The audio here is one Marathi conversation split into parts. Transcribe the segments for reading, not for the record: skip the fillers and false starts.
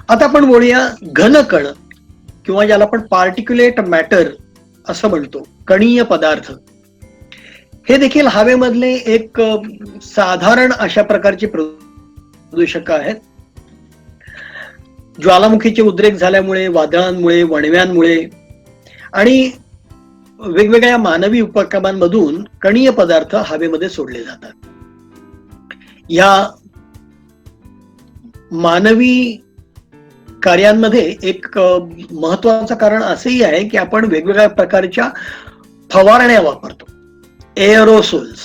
आता आपण बोलूया घनकण किंवा ज्याला आपण पार्टिक्युलेट मॅटर असं म्हणतो, कणीय पदार्थ. हे देखील हवेमधले एक साधारण अशा प्रकारचे प्रदूषक आहेत. ज्वालामुखीचे उद्रेक झाल्यामुळे, वादळांमुळे, वणव्यांमुळे आणि वेगवेगळ्या मानवी उपक्रमांमधून कणीय पदार्थ हवेमध्ये सोडले जातात. या मानवी कार्यांमध्ये एक महत्वाचं कारण असंही आहे की आपण वेगवेगळ्या प्रकारच्या फवारण्या वापरतो, एअरोसोल्स,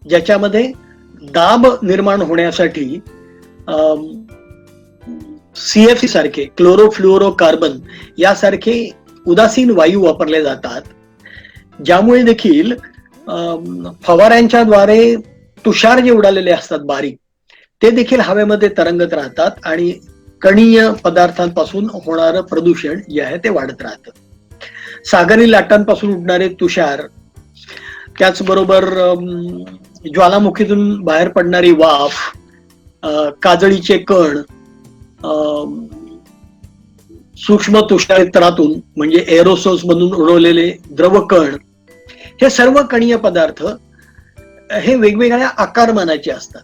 ज्याच्यामध्ये दाब निर्माण होण्यासाठी CFC सारखे, क्लोरोफ्लोरोकार्बन यासारखे उदासीन वायू वापरले जातात, ज्यामुळे देखील फवाऱ्यांच्या द्वारे तुषार जे उडालेले असतात बारीक, ते देखील हवेमध्ये तरंगत राहतात आणि कणीय पदार्थांपासून होणारं प्रदूषण जे आहे ते वाढत राहतं. सागरी लाटांपासून उडणारे तुषार, त्याचबरोबर ज्वालामुखीतून बाहेर पडणारी वाफ, काजळीचे कण, सूक्ष्म तुषारतरातून म्हणजे एरोसोल्स मधून उडवलेले द्रव कण, हे सर्व कणीय पदार्थ हे वेगवेगळ्या आकारमानाचे असतात,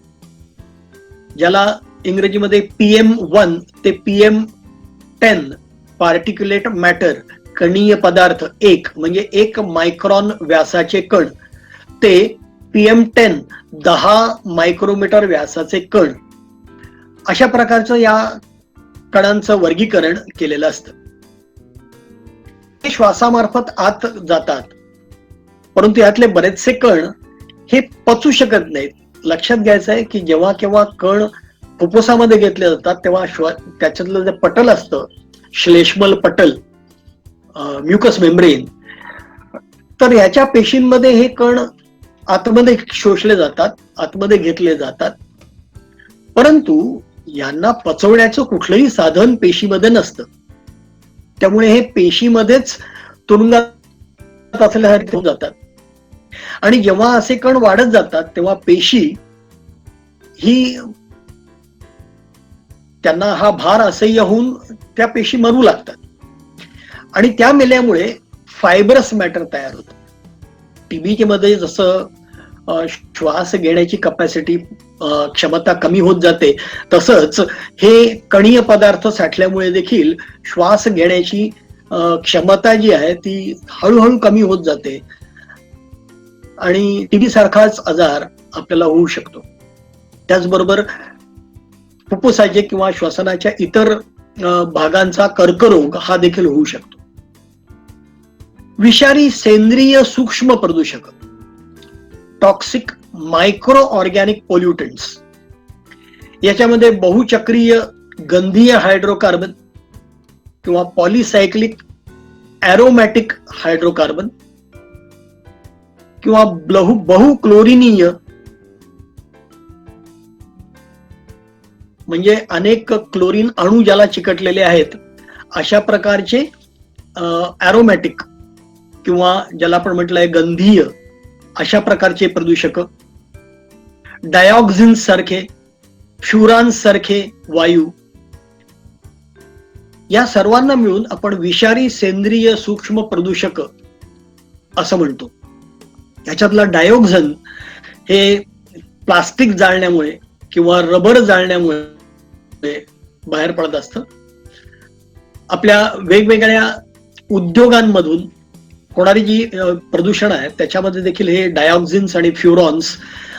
ज्याला इंग्रजीमध्ये PM1 ते PM10 पार्टिक्युलेट मॅटर, कणीय पदार्थ 1 म्हणजे 1 मायक्रॉन व्यासाचे कण, ते PM10 10 मायक्रोमीटर व्यासाचे कण, अशा प्रकारचं या कणांचं वर्गीकरण केलेलं असतं. ते श्वासामार्फत आत जातात, परंतु यातले बरेचसे कण हे पचू शकत नाहीत. लक्षात घ्यायचं आहे की जेव्हा केव्हा कण फुफ्फुसामध्ये घेतले जातात तेव्हा त्याच्यातलं जे पटल असतं, श्लेष्मल पटल, म्युकस मेम्ब्रेन, तर ह्याच्या पेशींमध्ये हे कण आतमध्ये शोषले जातात, आतमध्ये घेतले जातात, परंतु यांना पचवण्याचं कुठलंही साधन पेशीमध्ये नसतं. त्यामुळे हे पेशीमध्येच तुरुंगात असल्यासारखे होऊन जातात आणि जेव्हा असे कण वाढत जातात तेव्हा पेशी ही, त्यांना हा भार असह्य होऊन त्या पेशी मरू लागतात आणि त्या मेल्यामुळे फायब्रस मॅटर तयार होतं. टीबी मध्ये जसं श्वास घेण्याची कपॅसिटी, क्षमता कमी होत जाते, तसंच हे कणीय पदार्थ साठल्यामुळे देखील श्वास घेण्याची क्षमता जी आहे ती हळूहळू कमी होत जाते आणि टीबी सारखाच आजार आपल्याला होऊ शकतो. त्याचबरोबर फुफ्फुसाचे किंवा श्वसनाच्या इतर भागांचा कर्करोग हा देखील होऊ शकतो. विषारी सेंद्रिय सूक्ष्म प्रदूषक, टॉक्सिक मायक्रो ऑर्गॅनिक पोल्युटंट्स, याच्यामध्ये बहुचक्रीय गंधीय हायड्रोकार्बन किंवा पॉलिसायक्लिक ॲरोमॅटिक हायड्रोकार्बन किंवा बहुक्लोरिनीय म्हणजे अनेक क्लोरीन अणू ज्याला चिकटलेले आहेत अशा प्रकारचे ॲरोमॅटिक किंवा ज्याला आपण म्हटलंय गंधीय अशा प्रकारचे प्रदूषक, डायऑक्झिन्स सारखे, फ्युरान्स सारखे वायू, या सर्वांना मिळून आपण विषारी सेंद्रिय सूक्ष्म प्रदूषक असं म्हणतो. याच्यातला डायऑक्झिन हे प्लास्टिक जाळण्यामुळे किंवा रबर जाळण्यामुळे बाहेर पडत असतं. आपल्या वेगवेगळ्या उद्योगांमधून होणारी जी प्रदूषण आहे त्याच्यामध्ये देखील हे डायऑक्झिन्स आणि फ्युरॉन्स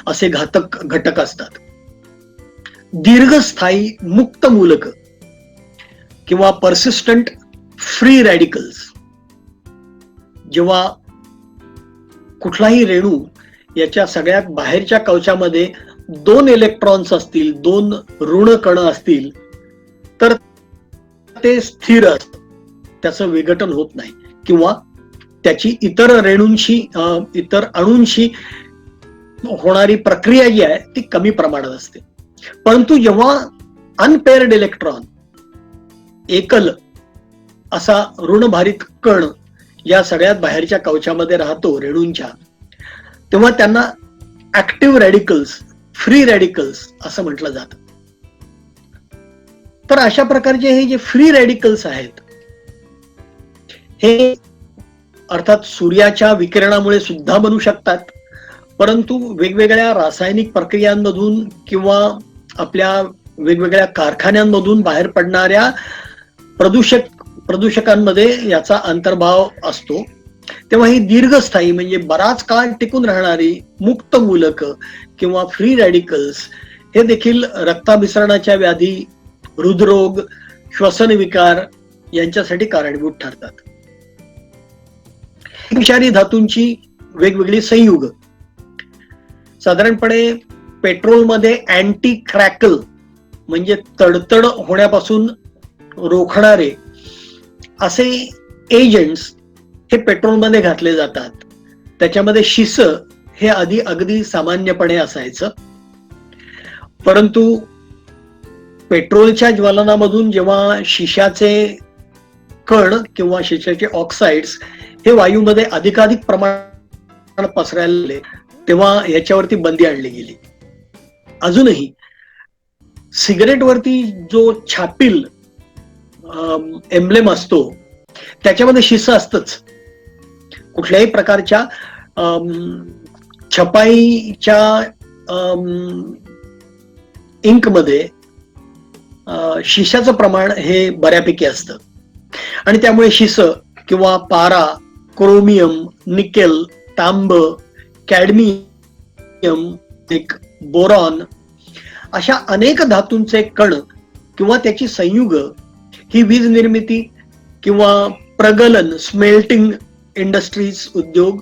असे घातक घटक असतात. दीर्घस्थायी मुक्त मूलक किंवा पर्सिस्टंट फ्री रॅडिकल्स, जेव्हा कुठलाही रेणू याच्या सगळ्यात बाहेरच्या कवचामध्ये 2 इलेक्ट्रॉन्स असतील, 2 ऋण कण असतील, तर ते स्थिर असतं, त्याचं विघटन होत नाही किंवा त्याची इतर रेणूंशी, इतर अणूंशी होणारी प्रक्रिया जी आहे ती कमी प्रमाणात असते. परंतु जेव्हा अनपेअर्ड इलेक्ट्रॉन, एकल असा ऋणभारित कण या सगळ्यात बाहेरच्या कवचामध्ये राहतो रेणूंच्या, तेव्हा त्यांना ऍक्टिव्ह रॅडिकल्स, फ्री रॅडिकल्स असं म्हटलं जातं. तर अशा प्रकारचे हे जे फ्री रॅडिकल्स आहेत, हे अर्थात सूर्याच्या विकिरणामुळे सुद्धा बनू शकतात, परंतु वेगवेगळ्या रासायनिक प्रक्रियांमधून किंवा आपल्या वेगवेगळ्या कारखान्यांमधून बाहेर पडणाऱ्या प्रदूषकांमध्ये याचा अंतर्भाव असतो. तेव्हा ही दीर्घस्थायी म्हणजे बराच काळ टिकून राहणारी मुक्त मूलक किंवा फ्री रॅडिकल्स हे देखील रक्ताभिसरणाच्या व्याधी, हृदरोग, श्वसन विकार यांच्यासाठी कारणीभूत ठरतात. विषारी धातूंची वेगवेगळी संयुग, साधारणपणे पेट्रोलमध्ये अँटी क्रॅकल म्हणजे तडतड होण्यापासून रोखणारे असे एजंट्स हे पेट्रोलमध्ये घातले जातात. त्याच्यामध्ये शिस हे आधी अगदी सामान्यपणे असायचं, परंतु पेट्रोलच्या ज्वलनामधून जेव्हा शिशाचे कण किंवा शिशाचे ऑक्साइड्स हे वायूमध्ये अधिकाधिक प्रमाणात पसरायला लागले, तेव्हा याच्यावरती बंदी आणली गेली. अजूनही सिगरेटवरती जो छापील एम्ब्लेम असतो त्याच्यामध्ये शिस असतच. कुठल्याही प्रकारच्या छपाईच्या इंकमध्ये शिशाचं प्रमाण हे बऱ्यापैकी असतं आणि त्यामुळे शिस किंवा पारा, क्रोमियम, निकेल, तांब, कॅडमियम, बोरॉन अशा अनेक धातूंचे कण किंवा त्याची संयुग ही वीज निर्मिती किंवा प्रगलन, स्मेल्टिंग इंडस्ट्रीज उद्योग,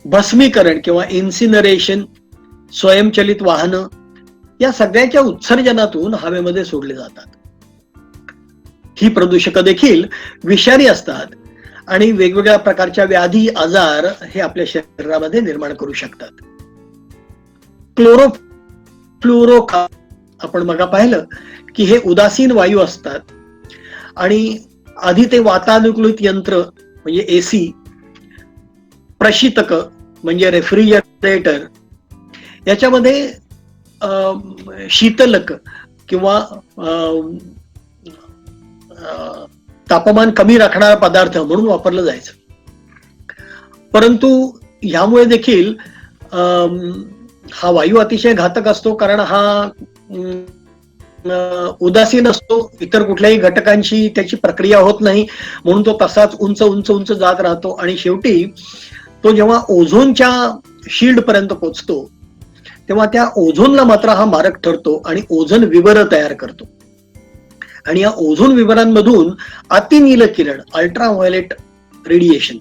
भस्मीकरण किंवा इन्सिनरेशन, स्वयंचलित वाहनं या सगळ्याच्या उत्सर्जनातून हवेमध्ये सोडले जातात. ही प्रदूषकं देखील विषारी असतात आणि वेगवेगळ्या प्रकारच्या व्याधी, आजार हे आपल्या शरीरामध्ये निर्माण करू शकतात. क्लोरोफ्लोरोकार्बन आपण मग पाहिलं की हे उदासीन वायू असतात आणि आधी ते वातानुकूलित यंत्र म्हणजे एसी, प्रशीतक म्हणजे रेफ्रिजरेटर याच्यामध्ये शीतलक किंवा तापमान कमी राखणारा पदार्थ म्हणून वापरलं जायचं. परंतु ह्यामुळे देखील हा वायू अतिशय घातक असतो, कारण हा उदासीन असतो, इतर कुठल्याही घटकांशी त्याची प्रक्रिया होत नाही, म्हणून तो तसाच उंच उंच उंच जात राहतो आणि शेवटी तो जेव्हा ओझोनच्या शील्ड पर्यंत पोहोचतो तेव्हा त्या ओझोनला मात्र हा मारक ठरतो आणि ओझोन विवर तयार करतो. आणि या ओझोन विवरांमधून अतिनील किरण, अल्ट्राव्हायोलेट रेडिएशन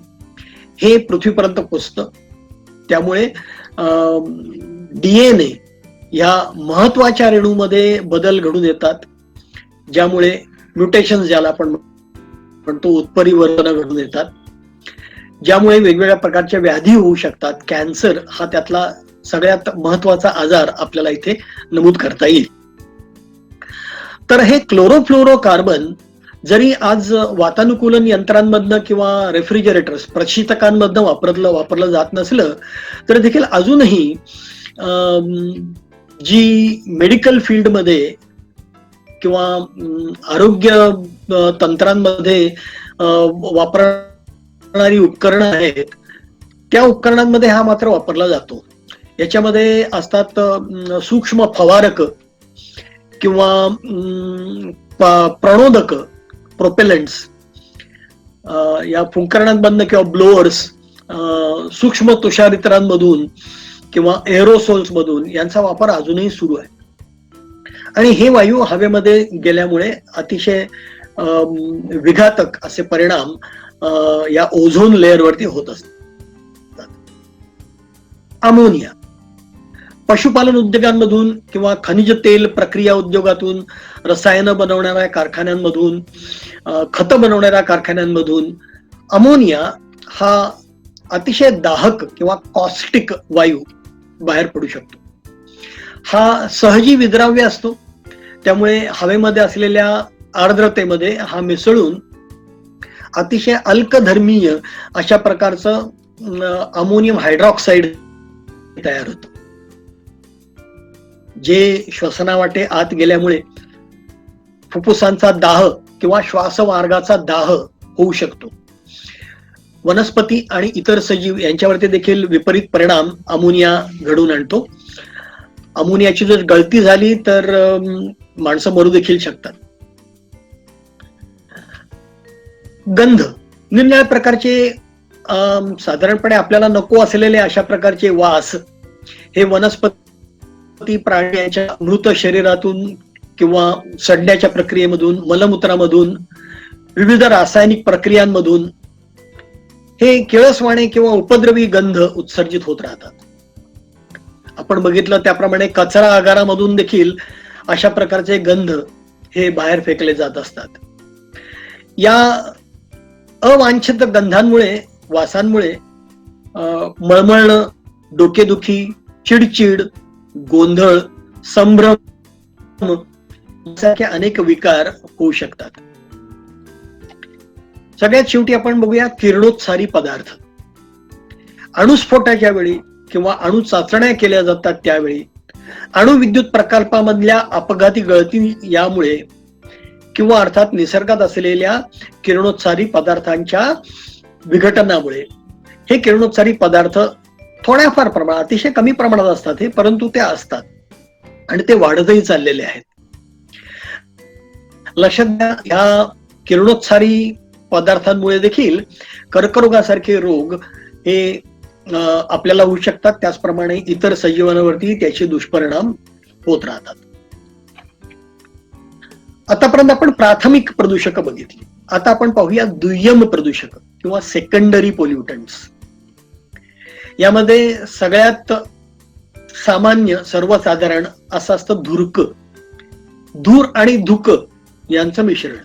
हे पृथ्वीपर्यंत पोहोचतं. त्यामुळे डीएनए या महत्वाच्या रेणूमध्ये बदल घडून येतात, ज्यामुळे म्युटेशन ज्याला आपण म्हणतो उत्परिवर्तन घडून येतात, ज्यामुळे वेगवेगळ्या प्रकारच्या व्याधी होऊ शकतात. कॅन्सर हा त्यातला सगळ्यात महत्वाचा आजार आपल्याला इथे नमूद करता येईल. तर हे क्लोरोफ्लोरोकार्बन जरी आज वातानुकूलन यंत्रांमधनं किंवा रेफ्रिजरेटर्स, प्रशीतकांमधनं वापरलं जात नसलं तर देखील अजूनही जी मेडिकल फील्डमध्ये किंवा आरोग्य तंत्रांमध्ये वापरणारी उपकरणं आहेत त्या उपकरणांमध्ये हा मात्र वापरला जातो. याच्यामध्ये असतात सूक्ष्म फवारक किंवा प्रणोदक, प्रोपेलंट्स, या उपकरणांमधनं किंवा ब्लोअर्स, सूक्ष्म तुषारित्रांमधून किंवा एरोसोल्स मधून यांचा वापर अजूनही सुरू आहे. आणि हे वायू हवेमध्ये गेल्यामुळे अतिशय विघातक असे परिणाम या ओझोन लेअरवरती होत असतात. अमोनिया पशुपालन उद्योगांमधून किंवा खनिज तेल प्रक्रिया उद्योगातून, रसायनं बनवणाऱ्या कारखान्यांमधून, खतं बनवणाऱ्या कारखान्यांमधून अमोनिया हा अतिशय दाहक किंवा कॉस्टिक वायू बाहेर पडू शकतो. हा सहजी विद्राव्य असतो, त्यामुळे हवेमध्ये असलेल्या आर्द्रतेमध्ये हा मिसळून अतिशय अल्कधर्मीय अशा प्रकारचं अमोनियम हायड्रॉक्साईड तयार होतं, जे श्वसनावाटे आत गेल्यामुळे फुफ्फुसांचा दाह किंवा श्वासमार्गाचा दाह होऊ शकतो. वनस्पती आणि इतर सजीव यांच्यावरती देखील विपरीत परिणाम अमोनिया घडवून आणतो. अमोनियाची जर गळती झाली तर माणसं मरू देखील शकतात. गंध, निरनिराळ्या प्रकारचे साधारणपणे आपल्याला नको असलेले अशा प्रकारचे वास हे वनस्पती प्राणी यांच्या मृत शरीरातून किंवा सडण्याच्या प्रक्रियेमधून, मलमूत्रामधून, विविध रासायनिक प्रक्रियांमधून हे किळसवाणे किंवा उपद्रवी गंध उत्सर्जित होत राहतात. आपण बघितलं त्याप्रमाणे कचरा आगारामधून देखील अशा प्रकारचे गंध हे बाहेर फेकले जात असतात. या अवांछित गंधांमुळे, वासांमुळे मळमळणं, डोकेदुखी, चिडचिड, गोंधळ, संभ्रम यासारखे अनेक विकार होऊ शकतात. सगळ्यात शेवटी आपण बघूया किरणोत्सारी पदार्थ. अणुस्फोटाच्या वेळी किंवा अणु चाचण्या केल्या जातात त्यावेळी, अणुविद्युत प्रकल्पामधल्या अपघाती गळती यामुळे किंवा अर्थात निसर्गात असलेल्या किरणोत्सारी पदार्थांच्या विघटनामुळे हे किरणोत्सारी पदार्थ थोड्याफार प्रमाणात, अतिशय कमी प्रमाणात असतात हे, परंतु ते असतात आणि ते वाढतही चाललेले आहेत. लक्षात घ्या, ह्या किरणोत्सारी पदार्थांमुळे देखील कर्करोगासारखे रोग हे आपल्याला होऊ शकतात. त्याचप्रमाणे इतर सजीवांवरती त्याचे दुष्परिणाम होत राहतात. आतापर्यंत आपण प्राथमिक प्रदूषक बघितली. आता आपण पाहूया दुय्यम प्रदूषक किंवा सेकंडरी पोल्युटंट्स. यामध्ये सगळ्यात सामान्य, सर्वसाधारण असं असतं धूर्क. धूर आणि धुक यांचं मिश्रण,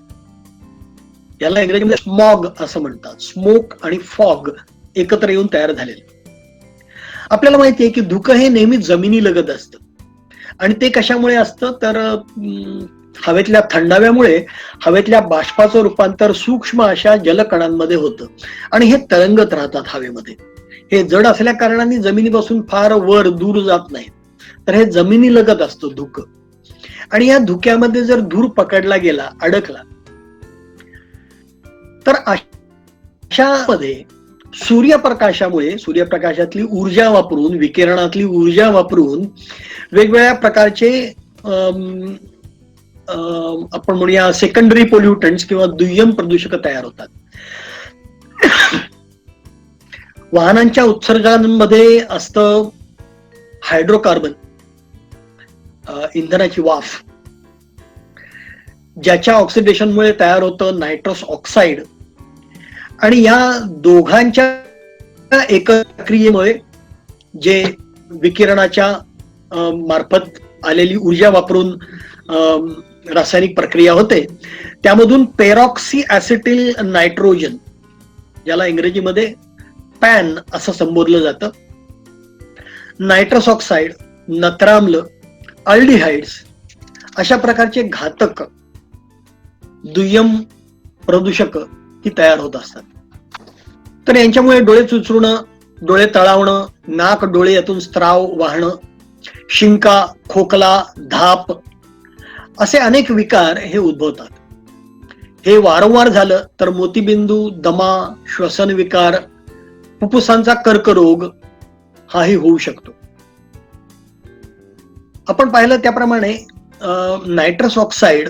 याला इंग्रजीमध्ये स्मॉग असं म्हणतात. स्मोक आणि फॉग एकत्र येऊन तयार झालेले. आपल्याला माहिती आहे की धुकं हे नेहमी जमिनीलगत असतं आणि ते कशामुळे असतं तर हवेतल्या थंडाव्यामुळे हवेतल्या बाष्पाचं रूपांतर सूक्ष्म अशा जलकणांमध्ये होतं आणि हे तरंगत राहतात हवेमध्ये. हे जड असल्या कारणाने जमिनीपासून फार वर दूर जात नाहीत, तर हे जमिनीलगत असतं धुकं. आणि या धुक्यामध्ये जर धूर पकडला गेला, अडकला, तर अशामध्ये सूर्यप्रकाशामुळे, सूर्यप्रकाशातली ऊर्जा वापरून, विकिरणातली ऊर्जा वापरून वेगवेगळ्या प्रकारचे आपण म्हणूया सेकंडरी पोल्युटंट्स किंवा दुय्यम प्रदूषक तयार होतात. वाहनांच्या उत्सर्जनांमध्ये असतं हायड्रोकार्बन, इंधनाची वाफ, ज्याच्या ऑक्सिडेशनमुळे तयार होतं नायट्रस ऑक्साईड. आणि या दोघांच्या एकक्रियेमुळे जे विकिरणाच्या मार्फत आलेली ऊर्जा वापरून रासायनिक प्रक्रिया होते, त्यामधून पेरॉक्सी ऍसिटिल नायट्रोजन, ज्याला इंग्रजीमध्ये पॅन असं संबोधलं जातं, नायट्रस ऑक्साईड, नत्राम्ल, अल्डिहाइड्स अशा प्रकारचे घातक दुय्यम प्रदूषक ही तयार होत असतात. तर यांच्यामुळे डोळे चुचरुणं, डोळे तळावणं, नाक डोळे यातून स्त्राव वाहणं, शिंका, खोकला, धाप असे अनेक विकार हे उद्भवतात. हे वारंवार झालं तर मोतीबिंदू, दमा, श्वसन विकार, फुफ्फुसांचा कर्करोग हाही होऊ शकतो. आपण पाहिलं त्याप्रमाणे नायट्रस ऑक्साईड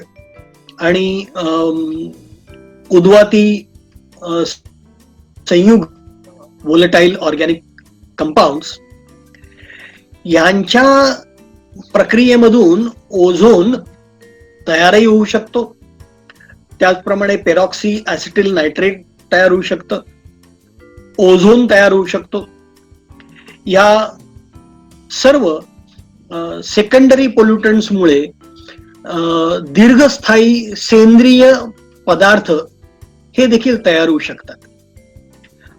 आणि उद्वाती संयुग, व्होलेटाईल ऑर्गॅनिक कंपाऊंड्स यांच्या प्रक्रियेमधून ओझोन तयारही होऊ शकतो. त्याचप्रमाणे पेरॉक्सी ऍसिटिल नायट्रेट तयार होऊ शकतं, ओझोन तयार होऊ शकतो. या सर्व सेकंडरी पोल्युटंट्समुळे दीर्घस्थायी सेंद्रिय पदार्थ हे देखील तयार होऊ शकतात.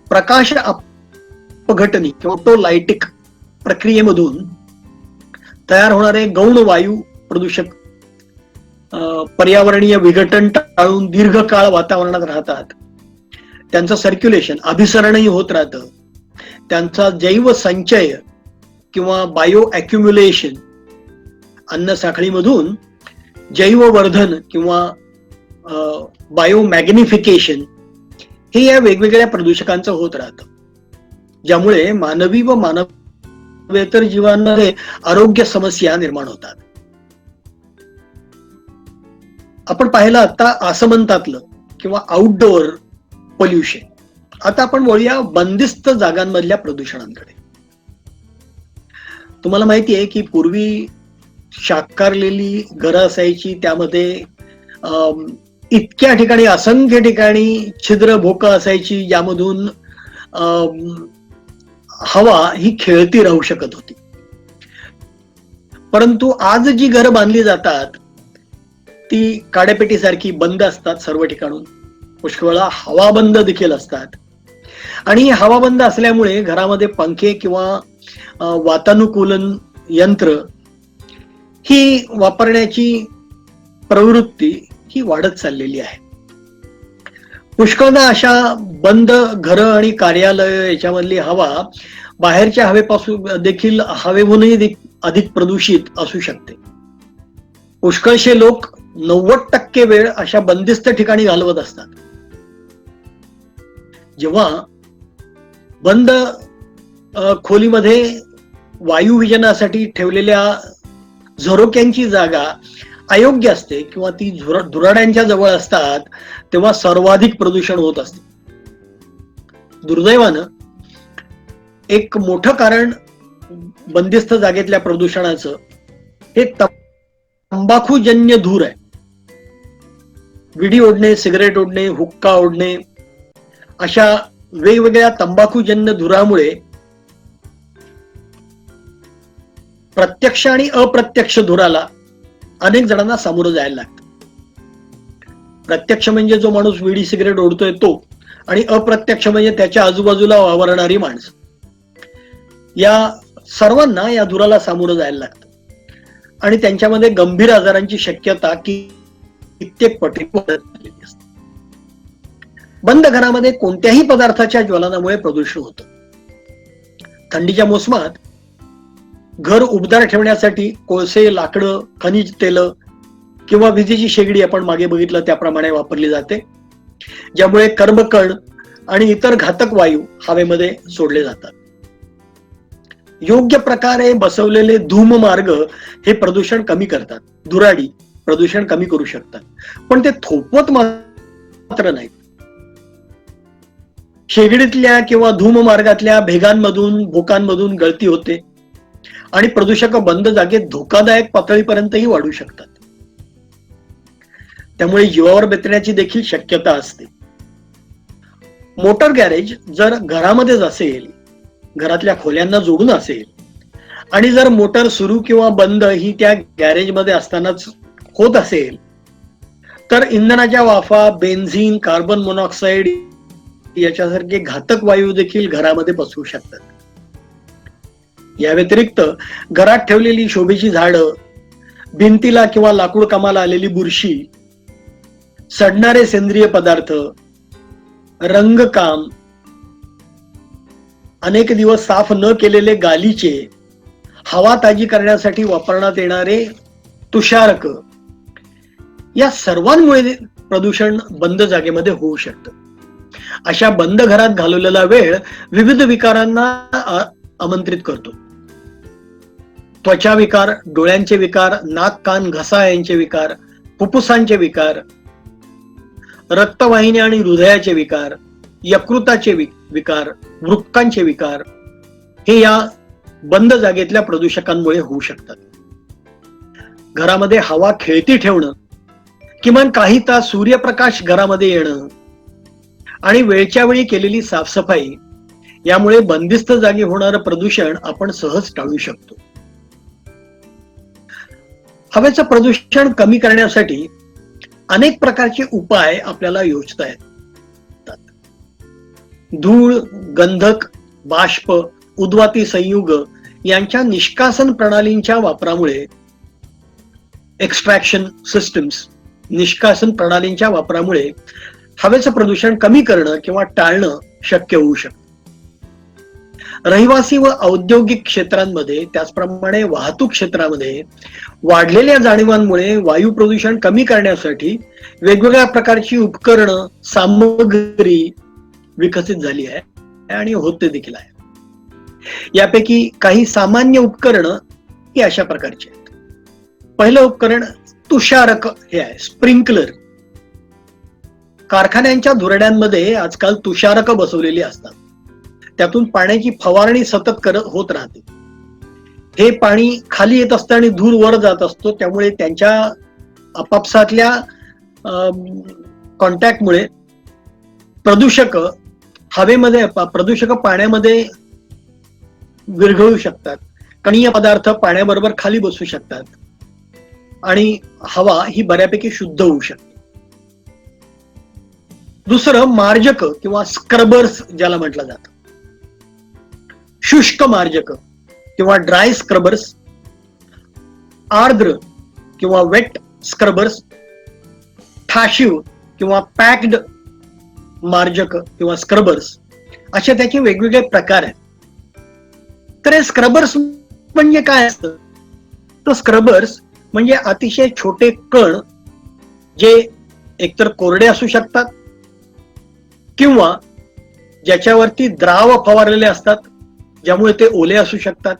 प्रकाश अपघटनी किंवा फोटोलायटिक प्रक्रियेमधून तयार होणारे गौण वायू प्रदूषक पर्यावरणीय विघटन टाळून दीर्घकाळ वातावरणात राहतात. त्यांचं सर्क्युलेशन, अभिसरणही होत राहतं. त्यांचा जैव संचय किंवा बायो अॅक्युम्युलेशन अन्न साखळीमधून जैववर्धन किंवा बायोमॅग्निफिकेशन हे या वेगवेगळ्या प्रदूषकांचं होत राहतं, ज्यामुळे मानवी व मानवेतर जीवांमध्ये आरोग्य समस्या निर्माण होतात. आपण पाहिलं आता आसमंतातलं किंवा आउटडोअर पोल्युशन. आता आपण बोलूया बंदिस्त जागांमधल्या प्रदूषणांकडे. तुम्हाला माहिती आहे की पूर्वी शाकारलेली घरं असायची, त्यामध्ये इतक्या ठिकाणी, असंख्य ठिकाणी छिद्र भोकं असायची, ज्यामधून हवा ही खेळती राहू शकत होती. परंतु आज जी घरं बांधली जातात ती काड्यापेटीसारखी बंद असतात सर्व ठिकाणून. पुष्कळ वेळा हवाबंद देखील असतात, आणि हवाबंद असल्यामुळे घरामध्ये पंखे किंवा वातानुकूलन यंत्र ही वापरण्याची प्रवृत्ती ही वाढत चाललेली आहे. पुष्कळदा अशा बंद घरं आणि कार्यालय याच्यामधली हवा बाहेरच्या हवेपासून देखील हवेहूनही अधिक प्रदूषित असू शकते. पुष्कळशे लोक 90% वेळ अशा बंदिस्त ठिकाणी घालवत असतात. जेव्हा बंद खोलीमध्ये वायुविजनासाठी ठेवलेल्या झरोक्यांची जागा अयोग्य असते किंवा ती धुराड्यांच्या जवळ असतात, तेव्हा सर्वाधिक प्रदूषण होत असते. दुर्दैवानं एक मोठं कारण बंदिस्त जागेतल्या प्रदूषणाचं हे तंबाखूजन्य धूर आहे. विडी ओढणे, सिगरेट ओढणे, हुक्का ओढणे अशा वेगवेगळ्या तंबाखूजन्य धुरामुळे प्रत्यक्ष आणि अप्रत्यक्ष धुराला अनेक जणांना सामोरं जायला लागतं. प्रत्यक्ष म्हणजे जो माणूस विडी सिगरेट ओढतोय तो, आणि अप्रत्यक्ष म्हणजे त्याच्या आजूबाजूला वावरणारी माणसं. या सर्वांना या धुराला सामोरं जायला लागतं, आणि त्यांच्यामध्ये गंभीर आजारांची शक्यता कित्येक पटीने वाढत चाललेली असते. बंद घरामध्ये कोणत्याही पदार्थाच्या ज्वलनामुळे प्रदूषण होतं. थंडीच्या मोसमात घर उबदार ठेवण्यासाठी कोळसे, लाकडं, खनिज तेल किंवा विजेची शेगडी आपण मागे बघितलं त्याप्रमाणे वापरली जाते, ज्यामुळे कर्बकण आणि इतर घातक वायू हवेमध्ये सोडले जातात. योग्य प्रकारे बसवलेले धूम मार्ग हे प्रदूषण कमी करतात. धुराडी प्रदूषण कमी करू शकतात, पण ते थोपवत मात्र नाहीत. शेगडीतल्या किंवा धूम मार्गातल्या भेगांमधून, भोकांमधून गळती होते आणि प्रदूषक बंद जागेत धोकादायक पातळीपर्यंतही वाढू शकतात. त्यामुळे जीवावर बेतण्याची देखील शक्यता असते. मोटर गॅरेज जर घरामध्येच असेल, घरातल्या खोल्यांना जोडून असेल, आणि जर मोटर सुरू किंवा बंद ही त्या गॅरेजमध्ये असतानाच होत असेल, तर इंधनाच्या वाफा, बेन्झिन, कार्बन मोनॉक्साईड याच्यासारखे घातक वायू देखील घरामध्ये पसरू शकतात. या व्यतिरिक्त घरात ठेवलेली शोभेची झाडं, भिंतीला किंवा लाकूड कामाला आलेली बुरशी, सडणारे सेंद्रिय पदार्थ, रंगकाम, अनेक दिवस साफ न केलेले गालिचे, हवा ताजी करण्यासाठी वापरण्यात येणारे तुषारक, या सर्वांमुळे प्रदूषण बंद जागेमध्ये होऊ शकतं. अशा बंद घरात घालवलेला वेळ विविध विकारांना आमंत्रित करतो. त्वचा विकार, डोळ्यांचे विकार, नाक, कान, घसा यांचे विकार, फुफ्फुसांचे विकार, रक्तवाहिन्या आणि हृदयाचे विकार, यकृताचे विकार, वृक्कांचे विकार हे या बंद जागेतल्या प्रदूषकांमुळे होऊ शकतात. घरामध्ये हवा खेळती ठेवणं, किमान काही तास सूर्यप्रकाश घरामध्ये येणं आणि वेळच्या वेळी केलेली साफसफाई यामुळे बंदिस्त जागी होणारं प्रदूषण आपण सहज टाळू शकतो. हवेचं प्रदूषण कमी करण्यासाठी अनेक प्रकारचे उपाय आपल्याला योजता येतात. धूळ, गंधक, बाष्प, उद्वाती संयुग यांच्या निष्कासन प्रणालींच्या वापरामुळे, एक्स्ट्रॅक्शन सिस्टम्स, निष्कासन प्रणालींच्या वापरामुळे हवेचं प्रदूषण कमी करणं किंवा टाळणं शक्य होऊ शकतं. रहिवासी व औद्योगिक क्षेत्रांमध्ये, त्याचप्रमाणे वाहतूक क्षेत्रामध्ये वाढलेल्या जाणीवांमुळे वायू प्रदूषण कमी करण्यासाठी वेगवेगळ्या प्रकारची उपकरणं, सामग्री विकसित झाली आहे आणि होते देखील आहे. यापैकी काही सामान्य उपकरणं ही अशा प्रकारची आहेत. पहिलं उपकरण तुषारक हे आहे, स्प्रिंकलर. कारखान्यांच्या धुरड्यांमध्ये आजकाल तुषारक बसवलेली असतात. त्यातून पाण्याची फवारणी सतत होत राहते. हे पाणी खाली येत असतं आणि धूर वर जात असतो, त्यामुळे त्यांच्या आपापसातल्या कॉन्टॅक्टमुळे प्रदूषक हवेमध्ये, प्रदूषक पाण्यामध्ये विरघळू शकतात. कणीय पदार्थ पाण्याबरोबर खाली बसू शकतात आणि हवा ही बऱ्यापैकी शुद्ध होऊ शकते. दुसरं मार्जक किंवा स्क्रबर्स ज्याला म्हटलं जातं. शुष्क मार्जक किंवा ड्राय स्क्रबर्स, आर्द्र किंवा वेट स्क्रबर्स, ठाशीव किंवा पॅक्ड मार्जक किंवा स्क्रबर्स, असे त्याचे वेगवेगळे प्रकार आहेत. तर हे स्क्रबर्स म्हणजे काय असतं? तर स्क्रबर्स म्हणजे अतिशय छोटे कण जे एकतर कोरडे असू शकतात किंवा ज्याच्यावरती द्राव फवारलेले असतात, ज्यामुळे ते ओले असू शकतात,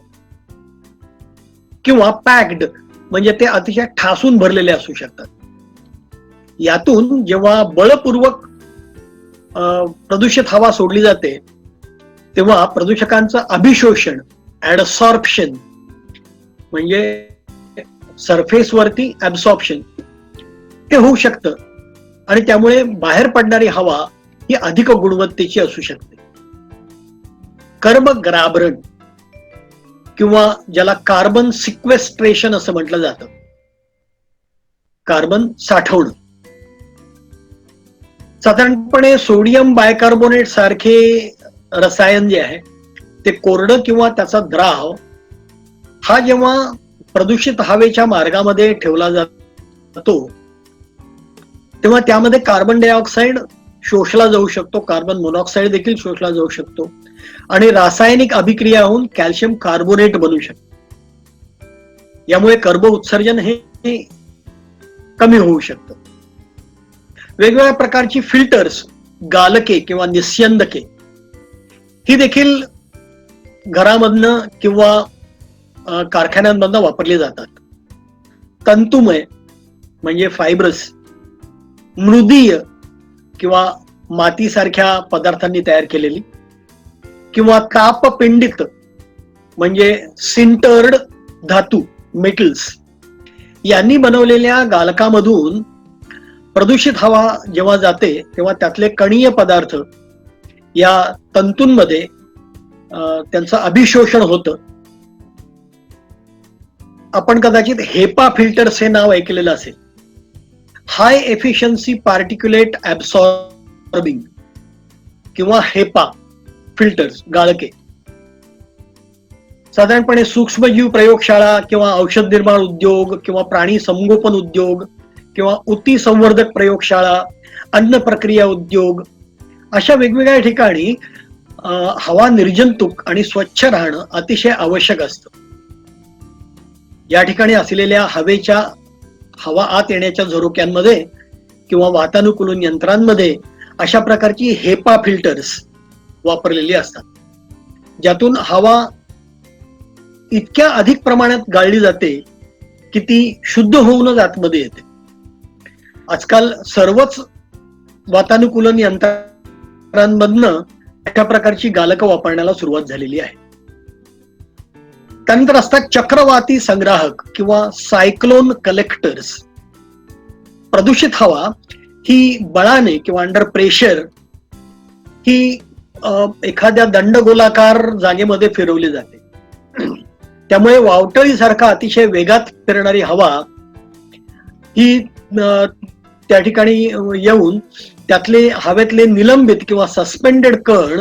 किंवा पॅक्ड म्हणजे ते अतिशय ठासून भरलेले असू शकतात. यातून जेव्हा बळपूर्वक प्रदूषित हवा सोडली जाते तेव्हा प्रदूषकांचं अभिशोषण, ऍडसॉर्प्शन म्हणजे सरफेस वरती ऍब्सॉर्प्शन, हे होऊ शकतं आणि त्यामुळे बाहेर पडणारी हवा ही अधिक गुणवत्तेची असू शकते. कर्बग्राबरण किंवा ज्याला कार्बन सिक्वेस्ट्रेशन असं म्हटलं जातं, कार्बन साठवणं. साधारणपणे सोडियम बायकार्बोनेट सारखे रसायन जे आहे ते कोरडं किंवा त्याचा द्राव हा जेव्हा प्रदूषित हवेच्या मार्गामध्ये ठेवला जातो तेव्हा त्यामध्ये कार्बन डायऑक्साईड शोषला जाऊ शकतो, कार्बन मोनॉक्साईड देखील शोषला जाऊ शकतो आणि रासायनिक अभिक्रिया होऊन कॅल्शियम कार्बोनेट बनू शकतो. यामुळे कर्ब उत्सर्जन हे कमी होऊ शकतं. वेगवेगळ्या प्रकारची फिल्टर्स, गालके किंवा निस्यंदके ही देखील घरामधनं किंवा कारखान्यांमधनं वापरली जातात. तंतुमय म्हणजे फायब्रस, मृदीय किंवा मातीसारख्या पदार्थांनी तयार केलेली, किंवा तापपिंडित म्हणजे सिंटर्ड धातू, मेटल्स यांनी बनवलेल्या गालकामधून प्रदूषित हवा जेव्हा जाते तेव्हा त्यातले कणीय पदार्थ या तंतूंमध्ये त्यांचं अभिशोषण होतं. आपण कदाचित हेपा फिल्टर्स हे नाव ऐकलेलं असेल, हाय एफिशियन्सी पार्टिक्युलेट ऍब्सॉर्बिंग किंवा हेपा फिल्टर्स, गाळके. साधारणपणे सूक्ष्मजीव प्रयोगशाळा किंवा औषध निर्माण उद्योग किंवा प्राणी संगोपन उद्योग किंवा ऊती संवर्धक प्रयोगशाळा, अन्न प्रक्रिया उद्योग, अशा वेगवेगळ्या ठिकाणी हवा निर्जंतुक आणि स्वच्छ राहणं अतिशय आवश्यक असतं. या ठिकाणी असलेल्या हवा आत येण्याच्या झरोक्यांमध्ये किंवा वातानुकूलन यंत्रांमध्ये अशा प्रकारची हेपा फिल्टर्स वापरलेली असतात, ज्यातून हवा इतक्या अधिक प्रमाणात गाळली जाते की ती शुद्ध होऊनच आतमध्ये येते. आजकाल सर्वच वातानुकूलन यंत्रांमधनं अशा प्रकारची गालकं वापरण्याला सुरुवात झालेली आहे. त्यानंतर असतात चक्रवाती संग्राहक किंवा सायक्लोन कलेक्टर्स. प्रदूषित हवा ही बळाने किंवा अंडर प्रेशर ही एखाद्या दंडगोलाकार जागेमध्ये फिरवली जाते. त्यामुळे वावटळीसारखा अतिशय वेगात फिरणारी हवा ही त्या ठिकाणी येऊन त्यातले हवेतले निलंबित किंवा सस्पेंडेड कण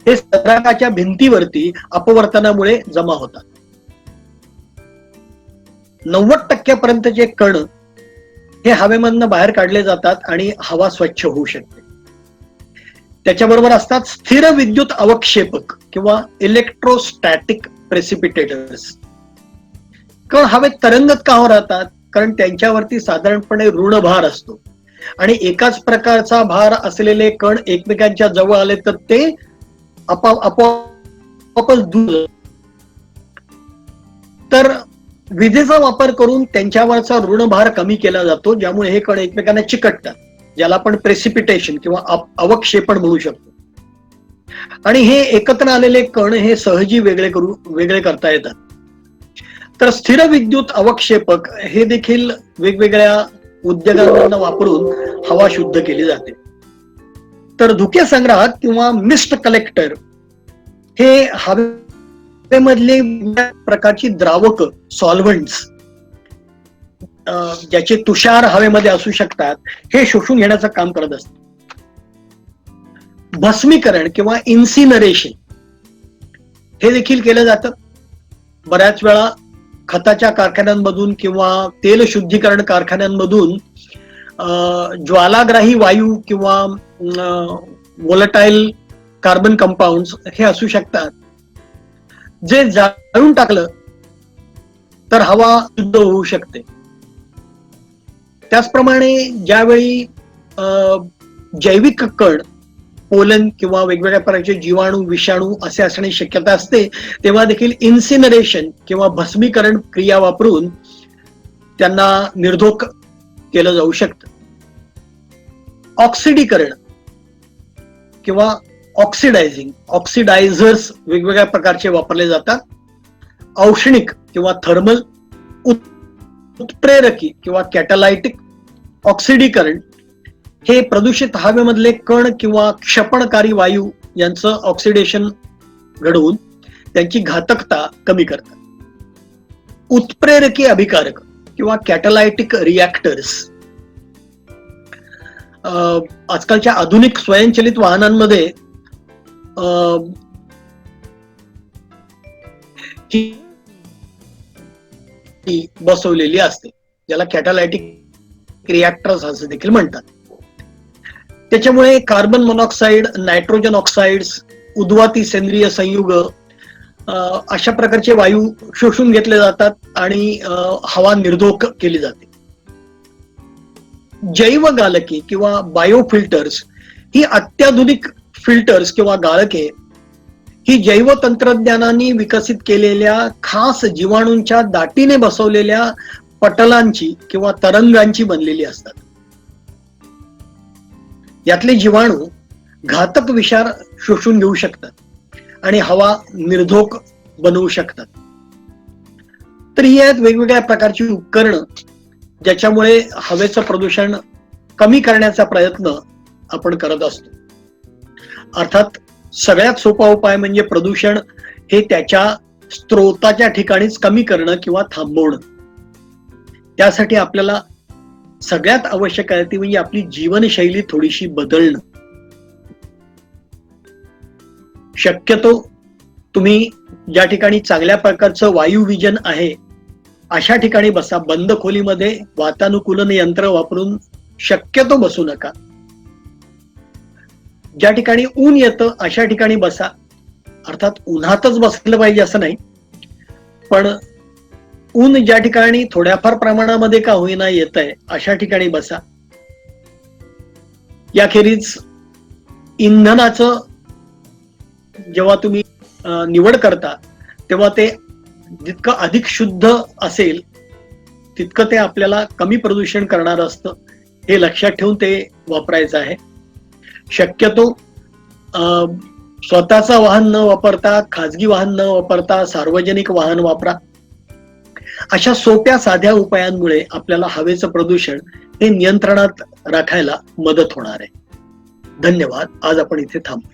हे सदराकाच्या भिंतीवरती अपवर्तनामुळे जमा होतात. 90% कण हे हवेमधनं बाहेर काढले जातात आणि हवा स्वच्छ होऊ शकते. त्याच्याबरोबर असतात स्थिर विद्युत अवक्षेपक किंवा इलेक्ट्रोस्टॅटिक प्रेसिपिटेटर्स. कारण हवेत तरंगत का हो राहतात? कारण त्यांच्यावरती साधारणपणे ऋण भार असतो आणि एकाच प्रकारचा भार असलेले कण एकमेकांच्या जवळ आले तर ते आपोआपच दूर. तर विजेचा वापर करून त्यांच्यावरचा ऋणभार कमी केला जातो, ज्यामुळे हे कण एकमेकांना चिकटतात, ज्याला आपण प्रेसिपिटेशन किंवा अवक्षेपण म्हणू शकतो. आणि हे एकत्र आलेले कण हे सहजी वेगळे करता येतात. तर स्थिर विद्युत अवक्षेपक हे देखील वेगवेगळ्या उद्योगांना वापरून हवा शुद्ध केली जाते. तर धुके संग्राहक किंवा मिस्ट कलेक्टर हे हवेमधले प्रकारची द्रावक सॉल्व्हंट्स ज्याचे तुषार हवेमध्ये असू शकतात हे शोषून घेण्याचं काम करत असतात. भस्मीकरण किंवा इन्सिनरेशन हे देखील केलं जातं. बऱ्याच वेळा खताच्या कारखान्यांमधून किंवा तेल शुद्धीकरण कारखान्यांमधून ज्वालाग्राही वायू किंवा व्होलटाईल कार्बन कंपाऊंड्स हे असू शकतात, जे जाळून टाकलं तर हवा शुद्ध होऊ शकते. त्याचप्रमाणे ज्यावेळी जैविक कण, पोलन किंवा वेगवेगळ्या प्रकारचे जीवाणू, विषाणू असे असण्याची शक्यता असते, तेव्हा देखील इन्सिनरेशन किंवा भस्मीकरण क्रिया वापरून त्यांना निर्धोक केलं जाऊ शकतं. ऑक्सिडीकरण किंवा ऑक्सिडायझर्स वेगवेगळ्या प्रकारचे वापरले जातात. औष्णिक किंवा थर्मल, उत्प्रेरकी किंवा कॅटालायटिक, ऑक्सिडीकरण हे प्रदूषित हवेमधले कण किंवा क्षपणकारी वायू यांचं ऑक्सिडेशन घडवून त्यांची घातकता कमी करतात. उत्प्रेरकी अभिकारक किंवा कॅटालायटिक रिॲक्टर्स आजकालच्या आधुनिक स्वयंचलित वाहनांमध्ये बसवलेली असते, ज्याला कॅटालायटिक रिॲक्टर्स असं देखील म्हणतात. त्याच्यामुळे कार्बन मोनॉक्साईड, नायट्रोजन ऑक्साइड्स, उद्वाती सेंद्रिय संयुग अशा प्रकारचे वायू शोषून घेतले जातात आणि हवा निर्धोक केली जाते. जैव गालके किंवा बायोफिल्टर्स ही अत्याधुनिक फिल्टर्स किंवा गाळके ही जैव तंत्रज्ञानाने विकसित केलेल्या खास जीवाणूंच्या दाटीने बसवलेल्या पटलांची किंवा तरंगांची बनलेली असतात. यातले जीवाणू घातक विषार शोषून घेऊ शकतात आणि हवा निर्धोक बनवू शकतात. तर ही आहेत वेगवेगळ्या प्रकारची उपकरणं ज्याच्यामुळे हवेचं प्रदूषण कमी करण्याचा प्रयत्न आपण करत असतो. अर्थात सगळ्यात सोपा उपाय म्हणजे प्रदूषण हे त्याच्या स्त्रोताच्या ठिकाणीच कमी करणं किंवा थांबवणं. त्यासाठी आपल्याला सगळ्यात आवश्यक आहे ती म्हणजे आपली जीवनशैली थोडीशी बदलणं. शक्यतो तुम्ही ज्या ठिकाणी चांगल्या प्रकारचं वायू विजन आहे अशा ठिकाणी बसा. बंद खोलीमध्ये वातानुकूलन यंत्र वापरून शक्यतो बसू नका. ज्या ठिकाणी ऊन येतं अशा ठिकाणी बसा. अर्थात उन्हातच बसलं पाहिजे असं नाही, पण ऊन ज्या ठिकाणी थोड्याफार प्रमाणामध्ये का होईना येत आहे अशा ठिकाणी बसा. याखेरीज इंधनाचं जेव्हा तुम्ही निवड करता तेव्हा ते जितकं अधिक शुद्ध असेल तितकं ते आपल्याला कमी प्रदूषण करणार असतं, हे लक्षात ठेवून ते वापरायचं आहे. शक्यतो स्वतःचं वाहन न वापरता, खाजगी वाहन न वापरता सार्वजनिक वाहन वापरा. अशा सोप्या साध्या उपायांमुळे आपल्याला हवेचं प्रदूषण हे नियंत्रणात राखायला मदत होणार आहे. धन्यवाद. आज आपण इथे थांबू.